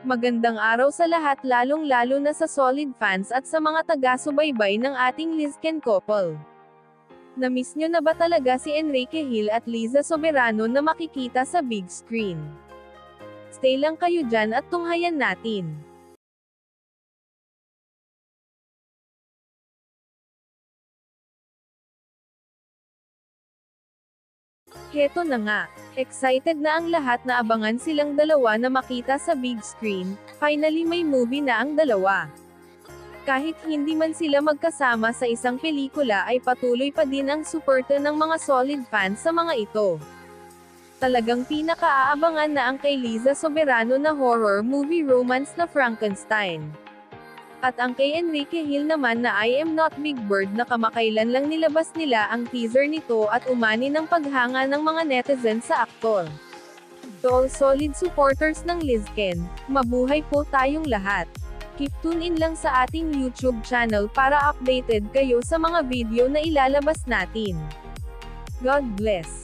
Magandang araw sa lahat, lalong-lalo na sa solid fans at sa mga taga-subaybay ng ating Lizken couple. Na-miss nyo na ba talaga si Enrique Hill at Liza Soberano na makikita sa big screen? Stay lang kayo dyan at tunghayan natin. Heto na nga, excited na ang lahat na abangan silang dalawa na makita sa big screen. Finally may movie na ang dalawa. Kahit hindi man sila magkasama sa isang pelikula ay patuloy pa din ang suporta ng mga solid fans sa mga ito. Talagang pinaka-aabangan na ang kay Liza Soberano na horror movie romance na Frankenstein. At ang kay Enrique Hill naman na I Am Not Big Bird na kamakailan lang nilabas nila ang teaser nito at umani ng paghanga ng mga netizens sa aktor. To all solid supporters ng Lizken, mabuhay po tayong lahat. Keep tune in lang sa ating YouTube channel para updated kayo sa mga video na ilalabas natin. God bless.